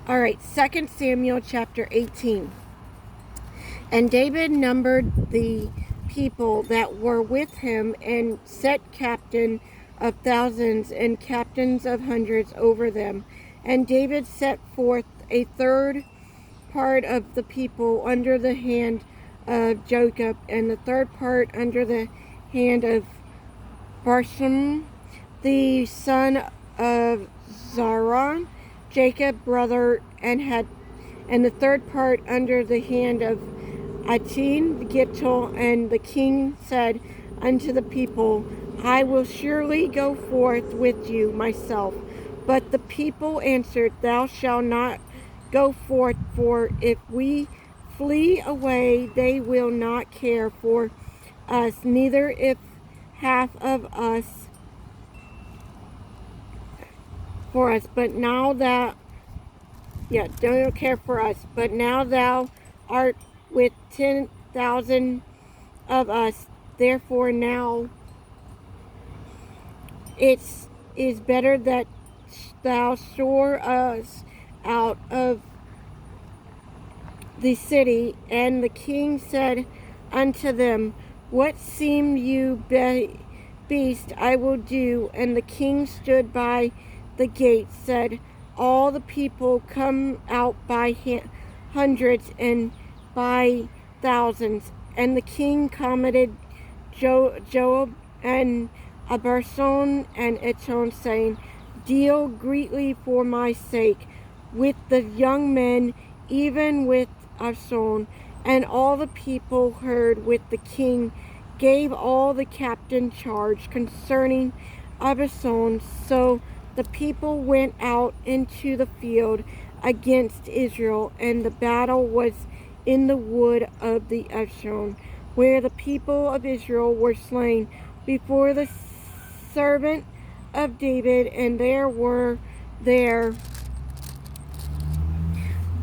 All right, 2 Samuel chapter 18. And David numbered the people that were with him and set captain of thousands and captains of hundreds over them. And David set forth a third part of the people under the hand of Jacob, and the third part under the hand of Barsham, the son of Zaron, Jacob brother, and the third part under the hand of Atin Gittel. And the king said unto the people, I will surely go forth with you myself. But the people answered, Thou shalt not go forth, for if we flee away, they will not care for us, neither if half of us for us. But now thou, don't care for us. But now thou art with 10,000 of us. Therefore now it is better that thou shore us out of the city. And the king said unto them, What seem you beast I will do? And the king stood by the gate, said, All the people come out by hundreds and by thousands. And the king commanded Joab and Aberson and Iton, saying, Deal greatly for my sake with the young men, even with Absalom. And all the people heard with the king gave all the captain charge concerning Absalom. So the people went out into the field against Israel, and the battle was in the wood of the Absalom, where the people of Israel were slain before the servant of David. And there were there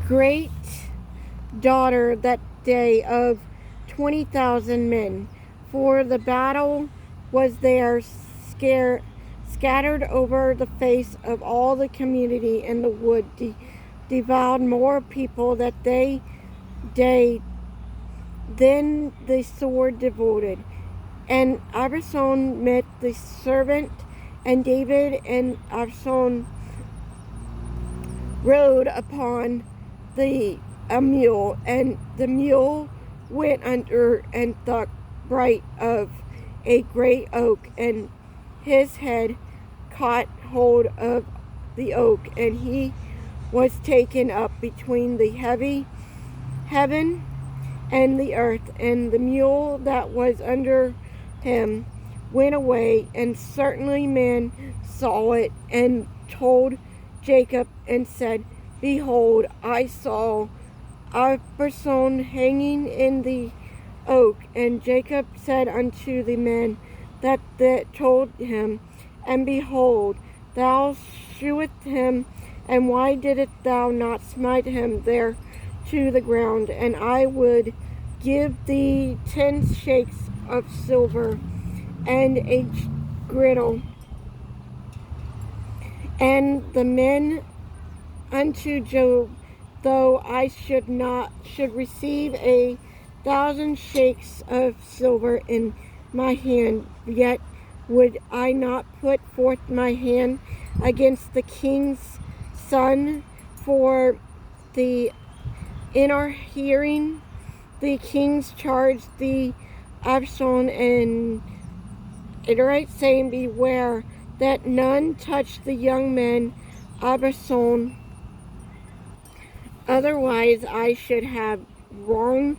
great daughter that day of 20,000 men, for the battle was there scattered over the face of all the community, and the wood devoured more people that day than the sword devoured. And Absalom met the servant, and David and Absalom rode upon a mule, and the mule went under and the bright of a great oak, and his head caught hold of the oak, and he was taken up between the heaven and the earth. And the mule that was under him went away, and certainly men saw it, and told Jacob, and said, Behold, I saw a person hanging in the oak. And Jacob said unto the men that told him, And behold, thou shewest him, and why didst thou not smite him there to the ground? And I would give thee 10 shakes of silver and a griddle. And the men unto Job, though I should receive 1,000 shakes of silver in my hand, yet would I not put forth my hand against the king's son. For the inner hearing the king's charge the Absalom and iterate, saying, Beware that none touch the young men Absalom, otherwise I should have wrong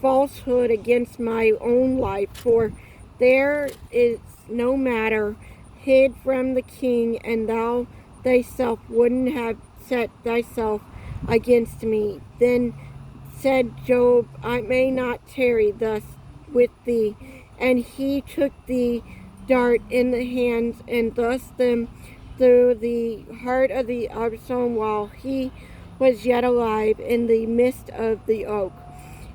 falsehood against my own life. For there is no matter hid from the king, and thou thyself wouldn't have set thyself against me. Then said Job, I may not tarry thus with thee. And he took the dart in the hands, and thrust them through the heart of the Absalom while he was yet alive in the midst of the oak.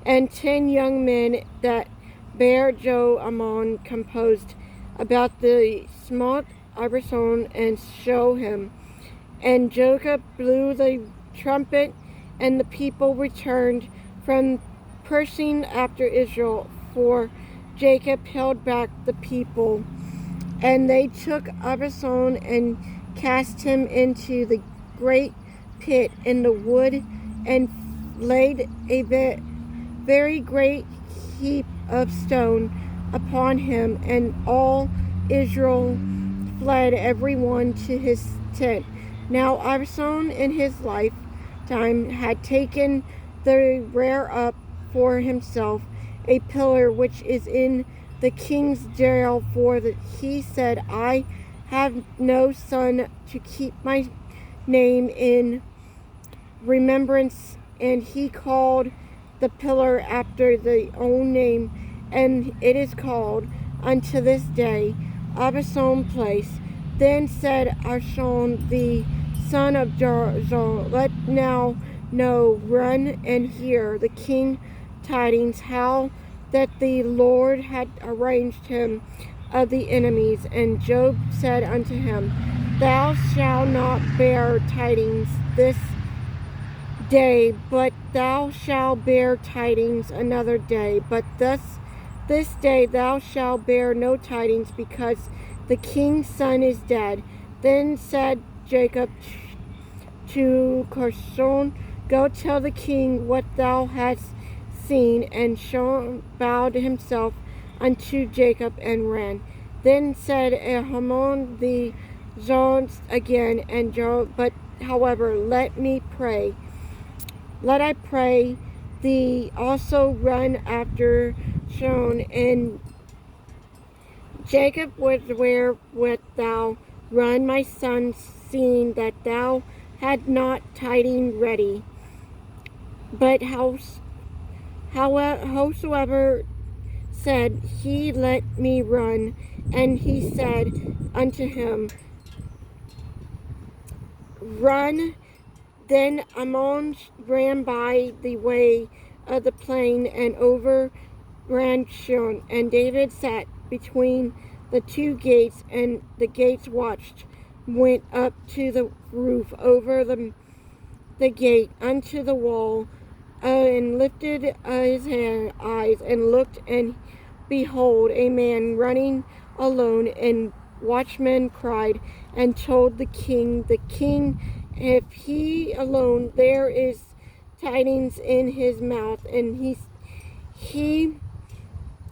And 10 young men that bare Joe Ammon composed about the small Absalom and show him. And Jacob blew the trumpet, and the people returned from pursuing after Israel, for Jacob held back the people. And they took Absalom and cast him into the great pit in the wood, and laid a very great heap of stone upon him, and all Israel fled, every one to his tent. Now Absalom in his lifetime had taken the rear up for himself a pillar which is in the king's jail, for that he said, I have no son to keep my name in remembrance. And he called the pillar after the own name, and it is called unto this day Absalom place. Then said Absalom the son of Jair, let now know, run and hear the king tidings, how that the Lord had arranged him of the enemies. And Job said unto him, thou shalt not bear tidings this day, but thou shalt bear tidings another day. But this day thou shalt bear no tidings, because the king's son is dead. Then said Jacob to Gershom, go tell the king what thou hast seen. And Gershom bowed himself unto Jacob and ran. Then said Ahiman the Zons again, and Job, but however, let I pray thee also run after Gershom. And Jacob was, where wilt thou run, my son, seeing that thou had not tidings ready? But howsoever said he, let me run. And he said unto him, run. Then Ammon ran by the way of the plain, and overran Shon. And David sat between the two gates, and the gates watched went up to the roof over the gate unto the wall, and lifted his eyes, and looked, and behold, a man running alone. And watchmen cried and told the king, if he alone, there is tidings in his mouth. And he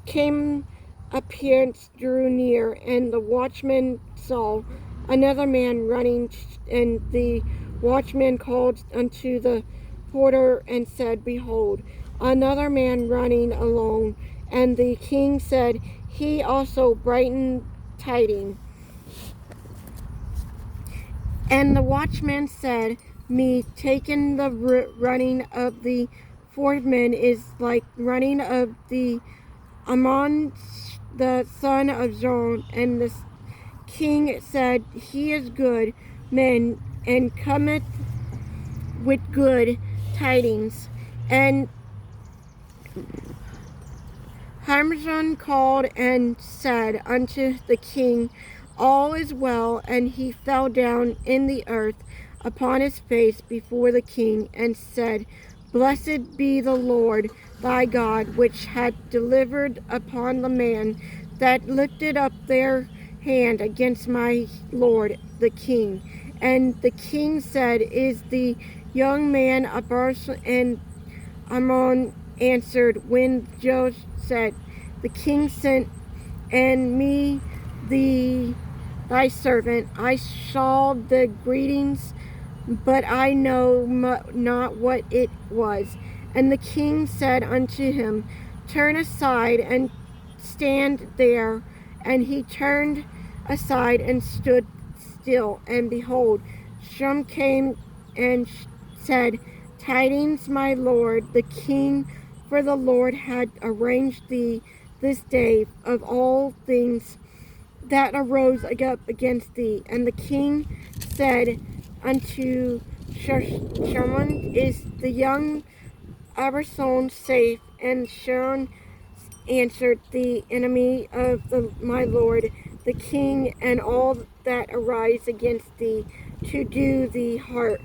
came, appearance drew near, and the watchman saw another man running. And the watchman called unto the porter and said, behold, another man running alone. And the king said, he also brightened tidings. And the watchman said, me taken the running of the fourth man is like running of the Ammon the son of Zon. And the king said, he is good man, and cometh with good tidings. And Hamzon called and said unto the king, all is well. And he fell down in the earth upon his face before the king, and said, blessed be the Lord thy God, which hath delivered upon the man that lifted up their hand against my lord the king. And the king said, is the young man a person? And Ammon answered, when Job said, the king sent and me thy servant, I saw the greetings, but I know not what it was. And the king said unto him, turn aside and stand there. And he turned aside and stood still. And behold, Shum came and said, tidings, my lord the king, for the Lord had arranged thee this day of all things that arose up against thee. And the king said unto Shimon, is the young Absalom safe? And Shimon answered, the enemy of my lord the king, and all that arise against thee to do thee hurt,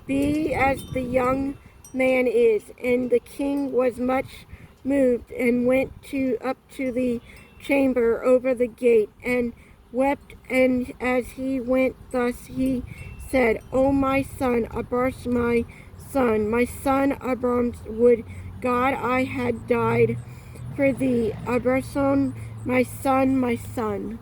be as the young man is. And the king was much moved, and went up to the chamber over the gate, and wept. And as he went thus, he said, O my son Abras, my son Abram, would God I had died for thee. Abrason, my son, my son.